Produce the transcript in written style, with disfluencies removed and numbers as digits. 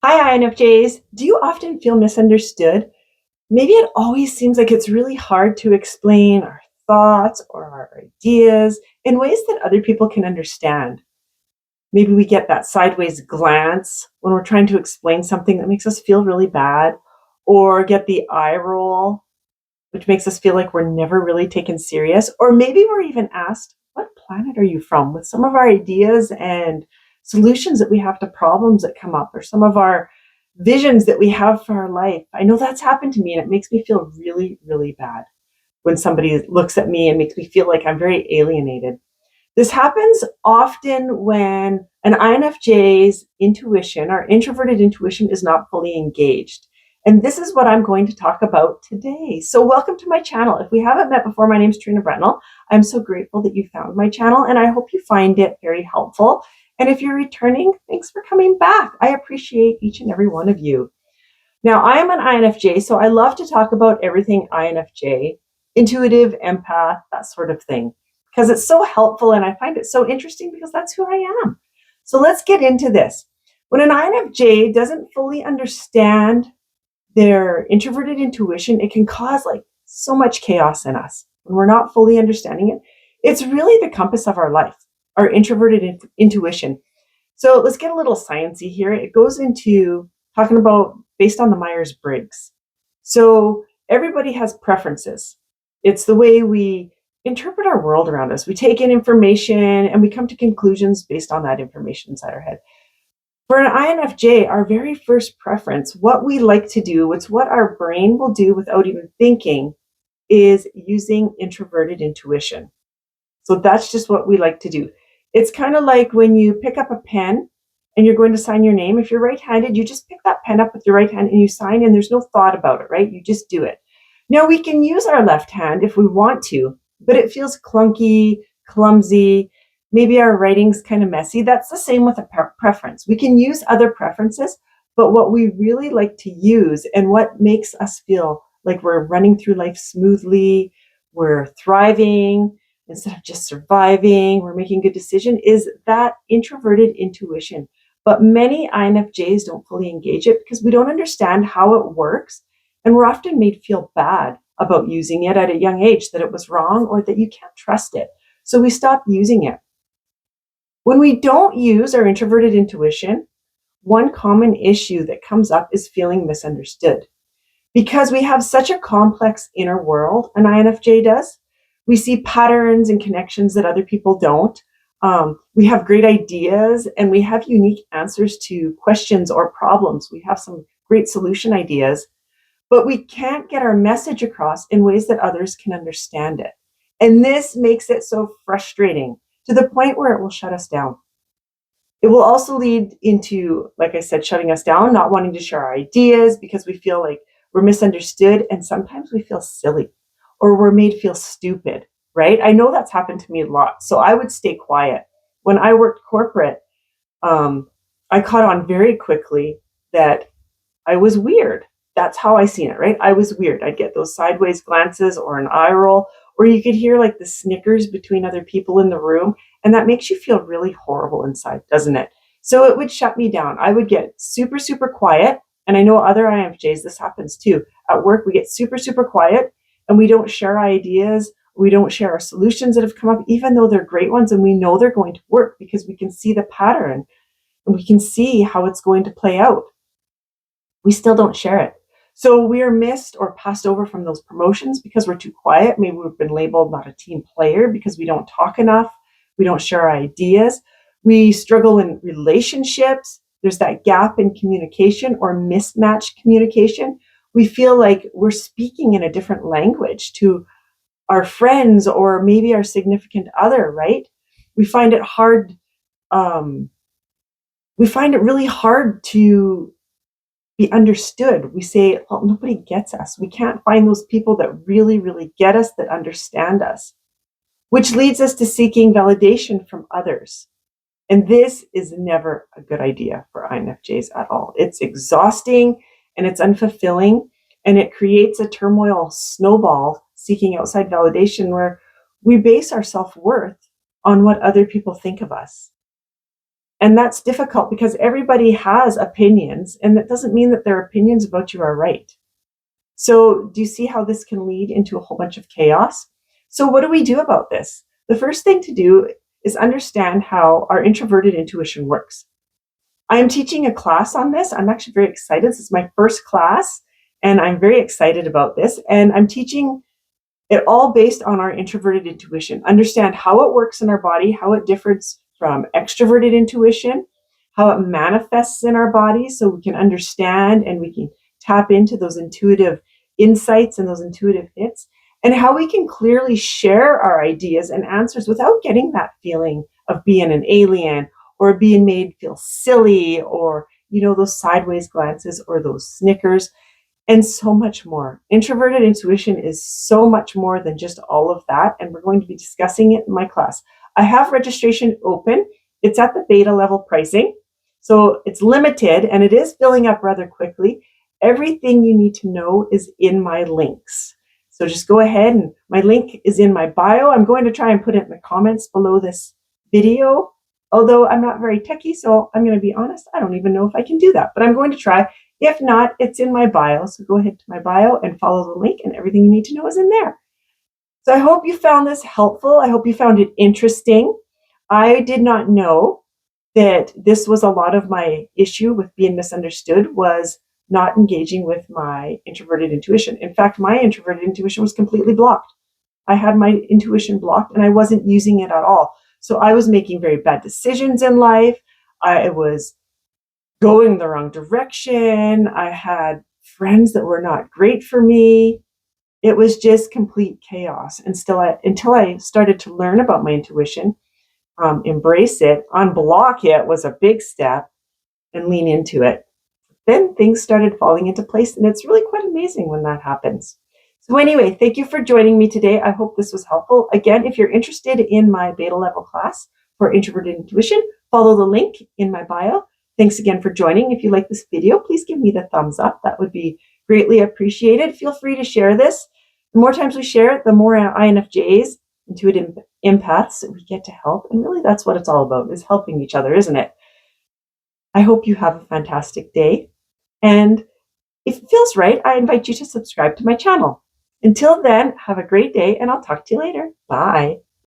Hi, INFJs. Do you often feel misunderstood? Maybe it always seems like it's really hard to explain our thoughts or our ideas in ways that other people can understand. Maybe we get that sideways glance when we're trying to explain something that makes us feel really bad, or get the eye roll, which makes us feel like we're never really taken serious. Or maybe we're even asked, "What planet are you from?" with some of our ideas and solutions that we have to problems that come up, or some of our visions that we have for our life. I know that's happened to me, and it makes me feel really, really bad when somebody looks at me and makes me feel like I'm very alienated. This happens often when an INFJ's intuition, or introverted intuition, is not fully engaged. And this is what I'm going to talk about today. So welcome to my channel. If we haven't met before, my name is Trina Bretnell. I'm so grateful that you found my channel, and I hope you find it very helpful. And if you're returning, thanks for coming back. I appreciate each and every one of you. Now, I am an INFJ, so I love to talk about everything INFJ, intuitive, empath, that sort of thing, because it's so helpful and I find it so interesting because that's who I am. So let's get into this. When an INFJ doesn't fully understand their introverted intuition, it can cause like so much chaos in us when we're not fully understanding it. It's really the compass of our life, our introverted intuition. So let's get a little sciencey here. It goes into talking about based on the Myers-Briggs. So everybody has preferences. It's the way we interpret our world around us. We take in information and we come to conclusions based on that information inside our head. For an INFJ, our very first preference, what we like to do, it's what our brain will do without even thinking, is using introverted intuition. So that's just what we like to do. It's kind of like when you pick up a pen and you're going to sign your name. If you're right-handed, you just pick that pen up with your right hand and you sign, and there's no thought about it, right? You just do it. Now, we can use our left hand if we want to, but it feels clunky, clumsy. Maybe our writing's kind of messy. That's the same with a preference. We can use other preferences, but what we really like to use and what makes us feel like we're running through life smoothly, we're thriving, instead of just surviving, we're making good decision, is that introverted intuition. But many INFJs don't fully engage it because we don't understand how it works. And we're often made feel bad about using it at a young age, that it was wrong or that you can't trust it. So we stop using it. When we don't use our introverted intuition, one common issue that comes up is feeling misunderstood. Because we have such a complex inner world, an INFJ does, we see patterns and connections that other people don't. We have great ideas and we have unique answers to questions or problems. We have some great solution ideas, but we can't get our message across in ways that others can understand it. And this makes it so frustrating to the point where it will shut us down. It will also lead into, like I said, shutting us down, not wanting to share our ideas because we feel like we're misunderstood, and sometimes we feel silly or we're made feel stupid, right? I know that's happened to me a lot. So I would stay quiet. When I worked corporate, I caught on very quickly that I was weird. That's how I seen it, right? I was weird. I'd get those sideways glances or an eye roll, or you could hear like the snickers between other people in the room. And that makes you feel really horrible inside, doesn't it? So it would shut me down. I would get super, super quiet. And I know other INFJs, this happens too. At work, we get super, super quiet and we don't share ideas. We don't share our solutions that have come up, even though they're great ones and we know they're going to work because we can see the pattern and we can see how it's going to play out. We still don't share it. So we are missed or passed over from those promotions because we're too quiet. Maybe we've been labeled not a team player because we don't talk enough. We don't share our ideas. We struggle in relationships. There's that gap in communication or mismatched communication. We feel like we're speaking in a different language to our friends or maybe our significant other, right? We find it hard. We find it really hard to be understood. We say, well, nobody gets us. We can't find those people that really, really get us, that understand us, which leads us to seeking validation from others. And this is never a good idea for INFJs at all. It's exhausting and it's unfulfilling, and it creates a turmoil snowball seeking outside validation where we base our self-worth on what other people think of us. And that's difficult because everybody has opinions, and that doesn't mean that their opinions about you are right. So do you see how this can lead into a whole bunch of chaos? So what do we do about this? The first thing to do is understand how our introverted intuition works. I'm teaching a class on this. I'm actually very excited. This is my first class, and I'm very excited about this. And I'm teaching it all based on our introverted intuition. Understand how it works in our body, how it differs from extroverted intuition, how it manifests in our body so we can understand and we can tap into those intuitive insights and those intuitive hits, and how we can clearly share our ideas and answers without getting that feeling of being an alien or being made feel silly, or those sideways glances or those snickers, and so much more. Introverted intuition is so much more than just all of that, and we're going to be discussing it in my class. I have registration open. It's at the beta level pricing, so it's limited and it is filling up rather quickly. Everything you need to know is in my links. So just go ahead, and my link is in my bio. I'm going to try and put it in the comments below this video, although I'm not very techie, so I'm going to be honest, I don't even know if I can do that, but I'm going to try. If not, it's in my bio. So go ahead to my bio and follow the link, and everything you need to know is in there. So I hope you found this helpful. I hope you found it interesting. I did not know that this was a lot of my issue with being misunderstood, was not engaging with my introverted intuition. In fact, my introverted intuition was completely blocked. I had my intuition blocked and I wasn't using it at all. So I was making very bad decisions in life. I was going the wrong direction. I had friends that were not great for me. It was just complete chaos. And until I started to learn about my intuition, embrace it, unblock it was a big step, and lean into it. Then things started falling into place, and it's really quite amazing when that happens. So anyway, thank you for joining me today. I hope this was helpful. Again, if you're interested in my beta level class for Introverted Intuition, follow the link in my bio. Thanks again for joining. If you like this video, please give me the thumbs up. That would be greatly appreciated. Feel free to share this. The more times we share it, the more INFJs, intuitive empaths, we get to help. And really that's what it's all about, is helping each other, isn't it? I hope you have a fantastic day. And if it feels right, I invite you to subscribe to my channel. Until then, have a great day, and I'll talk to you later. Bye.